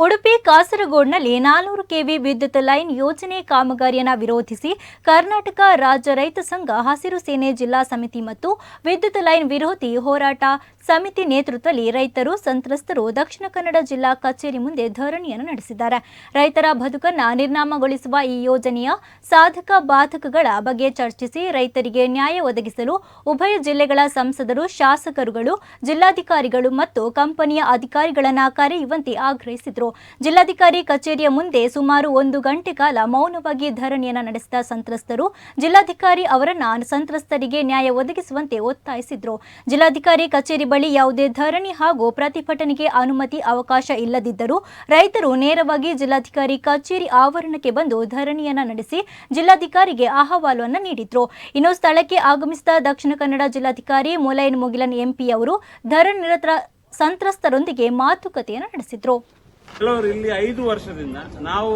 Udupi ಕಾಸರಗೋಡಿನಲ್ಲಿ 400 KV ವಿದ್ಯುತ್ line ಯೋಜನೆ ಕಾಮಗಾರಿಯನ್ನು ವಿರೋಧಿಸಿ ಕರ್ನಾಟಕ ರಾಜ್ಯ ರೈತ ಸಂಘ ಹಸಿರು ಸೇನೆ ಜಿಲ್ಲಾ ಸಮಿತಿ ಮತ್ತು ವಿದ್ಯುತ್ ಲೈನ್ ವಿರೋಧಿ ಹೋರಾಟ ಸಮಿತಿ ನೇತೃತ್ವದಲ್ಲಿ ರೈತರು ಸಂತ್ರಸ್ತರು ದಕ್ಷಿಣ ಕನ್ನಡ ಜಿಲ್ಲಾ ಕಚೇರಿ ಮುಂದೆ ಧರಣಿಯನ್ನು ನಡೆಸಿದ್ದಾರೆ. ರೈತರ ಬದುಕನ್ನು ನಿರ್ನಾಮಗೊಳಿಸುವ ಈ ಯೋಜನೆಯ ಸಾಧಕ ಬಾಧಕಗಳ ಬಗ್ಗೆ ಚರ್ಚಿಸಿ ರೈತರಿಗೆ ನ್ಯಾಯ ಒದಗಿಸಲು ಉಭಯ ಜಿಲ್ಲೆಗಳ ಸಂಸದರು, ಶಾಸಕರುಗಳು, ಜಿಲ್ಲಾಧಿಕಾರಿಗಳು ಮತ್ತು ಕಂಪನಿಯ ಅಧಿಕಾರಿಗಳನ್ನು ಕರೆಯುವಂತೆ ಆಗ್ರಹಿಸಿದರು. ಜಿಲ್ಲಾಧಿಕಾರಿ ಕಚೇರಿಯ ಮುಂದೆ ಸುಮಾರು 1 ಗಂಟೆ ಕಾಲ ಮೌನವಾಗಿ ಧರಣಿಯನ್ನು ನಡೆಸಿದ ಸಂತ್ರಸ್ತರು ಜಿಲ್ಲಾಧಿಕಾರಿ ಅವರನ್ನು ಸಂತ್ರಸ್ತರಿಗೆ ನ್ಯಾಯ ಒದಗಿಸುವಂತೆ ಒತ್ತಾಯಿಸಿದರು. ಜಿಲ್ಲಾಧಿಕಾರಿ ಕಚೇರಿ ಬಳಿ ಯಾವುದೇ ಧರಣಿ ಹಾಗೂ ಪ್ರತಿಭಟನೆಗೆ ಅನುಮತಿ ಅವಕಾಶ ಇಲ್ಲದಿದ್ದರೂ ರೈತರು ನೇರವಾಗಿ ಜಿಲ್ಲಾಧಿಕಾರಿ ಕಚೇರಿ ಆವರಣಕ್ಕೆ ಬಂದು ಧರಣಿಯನ್ನು ನಡೆಸಿ ಜಿಲ್ಲಾಧಿಕಾರಿಗೆ ಅಹವಾಲುವನ್ನು ನೀಡಿದ್ರು. ಇನ್ನು ಸ್ಥಳಕ್ಕೆ ಆಗಮಿಸಿದ ದಕ್ಷಿಣ ಕನ್ನಡ ಜಿಲ್ಲಾಧಿಕಾರಿ ಮುಲೈನ್ ಮುಗಿಲನ್ ಎಂಪಿ ಅವರು ಧರಣಿ ನಿರತ ಸಂತ್ರಸ್ತರೊಂದಿಗೆ ಮಾತುಕತೆಯನ್ನು ನಡೆಸಿದ್ರು. ಕೆಲವರು ಇಲ್ಲಿ 5 ವರ್ಷದಿಂದ ನಾವು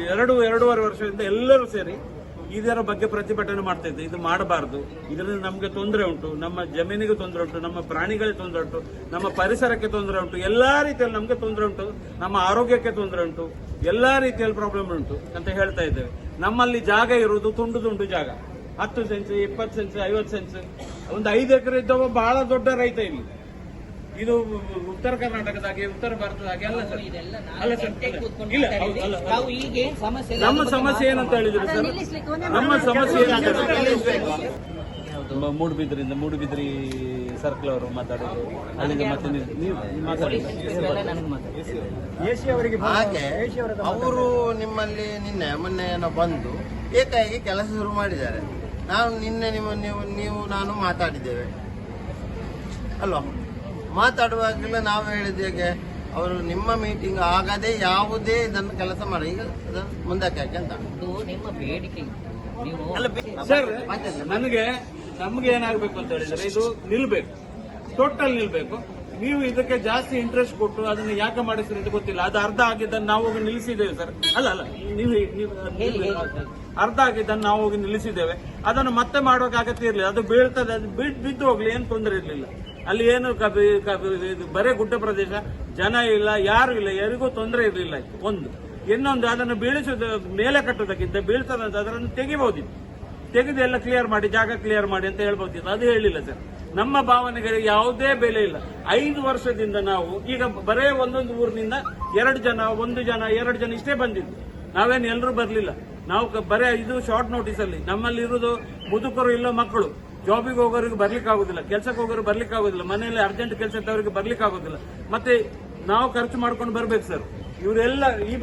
2.5 ವರ್ಷದಿಂದ ಎಲ್ಲರೂ ಸೇರಿ ಇದರ ಬಗ್ಗೆ ಪ್ರತಿಭಟನೆ ಮಾಡ್ತಾ ಇದ್ದೇವೆ. ಇದು ಮಾಡಬಾರದು, ಇದರಿಂದ ನಮಗೆ ತೊಂದರೆ ಉಂಟು, ನಮ್ಮ ಜಮೀನಿಗೆ ತೊಂದರೆ ಉಂಟು, ನಮ್ಮ ಪ್ರಾಣಿಗಳಿಗೆ ತೊಂದರೆ ಉಂಟು, ನಮ್ಮ ಪರಿಸರಕ್ಕೆ ತೊಂದರೆ ಉಂಟು, ಎಲ್ಲಾ ರೀತಿಯಲ್ಲಿ ನಮಗೆ ತೊಂದರೆ ಉಂಟು, ನಮ್ಮ ಆರೋಗ್ಯಕ್ಕೆ ತೊಂದರೆ ಉಂಟು, ಎಲ್ಲಾ ರೀತಿಯಲ್ಲಿ ಪ್ರಾಬ್ಲಮ್ ಉಂಟು ಅಂತ ಹೇಳ್ತಾ ಇದ್ದೇವೆ. ನಮ್ಮಲ್ಲಿ ಜಾಗ ಇರುವುದು ತುಂಡು ಜಾಗ, 10 ಸೆನ್ಸ್, 20 ಸೆನ್ಸ್, 50 ಸೆನ್ಸ್, ಒಂದು 5 ಎಕರೆ ಇದ್ದವ ಬಹಳ ದೊಡ್ಡ ರೈತ ಇಲ್ಲಿ. ಇದು ಉತ್ತರ ಕರ್ನಾಟಕದಾಗೆ, ಉತ್ತರ ಭಾರತದಾಗೆ ಅಲ್ಲ ಸರ್, ಅಲ್ಲ ಸರ್, ಇಲ್ಲ, ನಮ್ಮ ಸಮಸ್ಯೆ ಏನಂತ ಹೇಳಿದ್ರೆ ಸರ್, ನಮ್ಮ ಸಮಸ್ಯೆ ಮೂಡುಬಿದ್ರಿ ಸರ್ಕಲ್ ಅವರು ಮಾತಾಡೋದು, ಅಲ್ಲಿಂದ ಮತ್ತೆ ನೀವು ಮಾತಾಡಿ ಹಾಗೆ ಅವರು ನಿಮ್ಮಲ್ಲಿ ಮೊನ್ನೆ ಬಂದು ಏಕಾಏಕಿ ಕೆಲಸ ಶುರು ಮಾಡಿದ್ದಾರೆ. ನಾನು ನಿನ್ನೆ ನೀವು ನಾನು ಮಾತಾಡಿದ್ದೇವೆ ಅಲ್ವಾ? ಮಾತಾಡುವಾಗಲೇ ನಾವು ಹೇಳಿದ್ದೇಗೆ ಅವರು ನಿಮ್ಮ ಮೀಟಿಂಗ್ ಆಗದೆ ಯಾವುದೇ ಇದನ್ನು ಕೆಲಸ ಮಾಡಿ ಈಗ ಮುಂದಕ್ಕೆ ಯಾಕೆ ಅಂತ ನಿಮ್ಮ ಬೇಡಿಕೆ ಸರ್. ನಮ್ಗೆ ಏನಾಗಬೇಕು ಅಂತ ಹೇಳಿದ್ರೆ ಇದು ನಿಲ್ಬೇಕು, ಟೋಟಲ್ ನಿಲ್ಬೇಕು. ನೀವು ಇದಕ್ಕೆ ಜಾಸ್ತಿ ಇಂಟ್ರೆಸ್ಟ್ ಕೊಟ್ಟು ಅದನ್ನ ಯಾಕೆ ಮಾಡಿಸ್ರಿ ಅಂತ ಗೊತ್ತಿಲ್ಲ. ಅದು ಅರ್ಧ ಆಗಿದ್ದನ್ನು ನಾವು ಹೋಗಿ ನಿಲ್ಲಿಸಿದ್ದೇವೆ ಸರ್. ಅಲ್ಲ ನೀವು ಅರ್ಧ ಆಗಿದ್ದನ್ನು ನಾವು ಹೋಗಿ ನಿಲ್ಲಿಸಿದ್ದೇವೆ. ಅದನ್ನು ಮತ್ತೆ ಮಾಡೋಕೆ ಅಗತ್ಯ ಇರಲಿಲ್ಲ. ಅದು ಬೀಳ್ತದೆ, ಅದು ಬಿದ್ದು ಹೋಗ್ಲಿ, ಏನು ತೊಂದರೆ ಇರಲಿಲ್ಲ. ಅಲ್ಲಿ ಏನು ಬರೇ ಗುಡ್ಡ ಪ್ರದೇಶ, ಜನ ಇಲ್ಲ, ಯಾರು ಇಲ್ಲ, ಯಾರಿಗೂ ತೊಂದರೆ ಇರಲಿಲ್ಲ. ಇನ್ನೊಂದು ಅದನ್ನು ಬೀಳಿಸೋದು ಮೇಲೆ ಕಟ್ಟೋದಕ್ಕಿಂತ ಬೀಳ್ತದಂತ ಅದನ್ನು ತೆಗಿಬಹುದಿತ್ತು. ತೆಗೆದು ಎಲ್ಲ ಕ್ಲಿಯರ್ ಮಾಡಿ, ಜಾಗ ಕ್ಲಿಯರ್ ಮಾಡಿ ಅಂತ ಹೇಳ್ಬೋದಿತ್ತು. ಅದು ಹೇಳಿಲ್ಲ ಸರ್. ನಮ್ಮ ಭಾವನೆಗಳಿಗೆ ಯಾವುದೇ ಬೆಲೆ ಇಲ್ಲ. 5 ವರ್ಷದಿಂದ ನಾವು ಈಗ ಬರೇ ಒಂದೊಂದು ಊರಿನಿಂದ 2 ಜನ, 1 ಜನ, 2 ಜನ ಇಷ್ಟೇ ಬಂದಿದ್ದು. ನಾವೇನು ಎಲ್ಲರೂ ಬರಲಿಲ್ಲ. ನಾವು ಬರೇ ಇದು ಶಾರ್ಟ್ ನೋಟಿಸ್ ಅಲ್ಲಿ. ನಮ್ಮಲ್ಲಿ ಇರುವುದು ಮುದುಕರು, ಇಲ್ಲ ಮಕ್ಕಳು, ಜಾಬಿಗೆ ಹೋಗೋರಿಗೆ ಬರ್ಲಿಕ್ಕೆ ಆಗುದಿಲ್ಲ, ಕೆಲಸಕ್ಕೆ ಹೋಗೋರು ಬರ್ಲಿಕ್ಕೆ ಆಗುದಿಲ್ಲ, ಮನೆಯಲ್ಲಿ ಅರ್ಜೆಂಟ್ ಕೆಲಸ ಇದ್ದವರಿಗೆ ಬರ್ಲಿಕ್ಕೆ ಆಗುದಿಲ್ಲ. ಮತ್ತೆ ನಾವು ಖರ್ಚು ಮಾಡ್ಕೊಂಡು ಬರ್ಬೇಕು ಸರ್. ಇವರೆಲ್ಲ ಈ